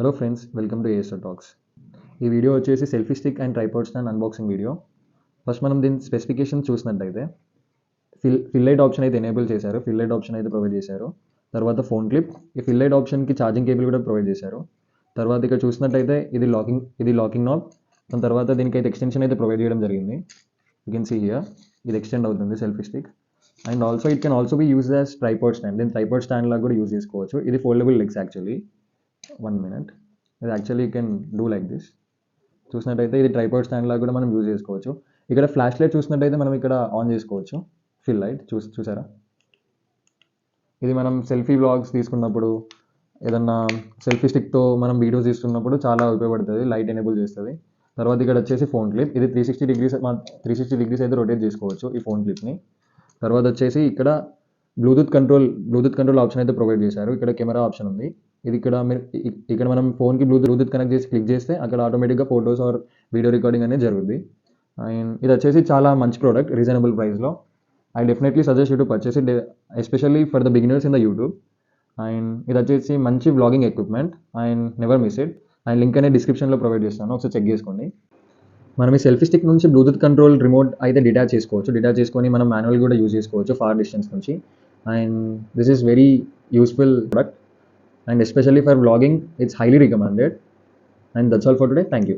Hello friends, welcome to ASO talks. ఈ video వచ్చేసి selfie stick and tripod stand unboxing video. First మనం దీని specification చూసినట్టయితే fill light option అయితే enable చేశారు, ఫిల్ లైట్ ఆప్షన్ అయితే ప్రొవైడ్ చేశారు. తర్వాత ఫోన్ క్లిప్, ఈ ఫిల్ లైట్ ఆప్షన్కి ఛార్జింగ్ కేబుల్ కూడా ప్రొవైడ్ చేశారు. తర్వాత ఇక్కడ చూసినట్టయితే ఇది లాకింగ్ నాబ్. దాని తర్వాత దీనికైతే ఎక్స్టెన్షన్ అయితే ప్రొవైడ్ చేయడం జరిగింది. యూ కెన్ సీ హియర్, ఇది ఎక్స్టెండ్ అవుతుంది selfie stick. And also it can also be use as tripod stand. దీని ట్రైపాడ్ స్టాండ్ లాగా కూడా యూజ్ చేసుకోవచ్చు. ఇది ఫోల్డబుల్ లెగ్స్ యాక్చువల్లీ. 1 minute. ఇది actually you can do like this. చూసినట్టయితే ఇది ట్రైపాడ్ స్టాండ్ లాగా కూడా మనం యూజ్ చేసుకోవచ్చు. ఇక్కడ ఫ్లాష్ లైట్ చూసినట్టయితే మనం ఇక్కడ ఆన్ చేసుకోవచ్చు. ఫిల్ లైట్ చూసారా, ఇది మనం సెల్ఫీ వ్లాగ్స్ తీసుకున్నప్పుడు, ఏదన్నా సెల్ఫీ స్టిక్తో మనం వీడియోస్ తీస్తున్నప్పుడు చాలా ఉపయోగపడుతుంది, లైట్ ఎనేబుల్ చేస్తుంది. తర్వాత ఇక్కడ వచ్చేసి ఫోన్ క్లిప్, ఇది 360 డిగ్రీస్ అయితే రొటేట్ చేసుకోవచ్చు ఈ ఫోన్ క్లిప్ని. తర్వాత వచ్చేసి ఇక్కడ బ్లూటూత్ కంట్రోల్ ఆప్షన్ అయితే ప్రొవైడ్ చేశారు. ఇక్కడ కెమెరా ఆప్షన్ ఉంది. ఇది ఇక్కడ మనం ఫోన్కి బ్లూటూత్ కనెక్ట్ చేసి క్లిక్ చేస్తే అక్కడ ఆటోమేటిక్గా ఫొటోస్ ఆర్ వీడియో రికార్డింగ్ అనేది జరుగుతుంది. అండ్ ఇది వచ్చేసి చాలా మంచి ప్రోడక్ట్, రీజనబుల్ ప్రైస్లో. I definitely suggest you to purchase it, especially for the beginners in the YouTube. And ఇది వచ్చేసి మంచి vlogging equipment. And never miss it. And link అనేది డిస్క్రిప్షన్లో ప్రొవైడ్ చేస్తాను, ఒకసారి చెక్ చేసుకోండి. మనం ఈ సెల్ఫీ స్టిక్ నుంచి బ్లూటూత్ కంట్రోల్ రిమోట్ అయితే డిటాచ్ చేసుకొని మనం మాన్యువల్ కూడా యూజ్ చేసుకోవచ్చు ఫార్ డిస్టెన్స్ నుంచి. And this is very useful product, and especially for vlogging it's highly recommended. And that's all for today. Thank you.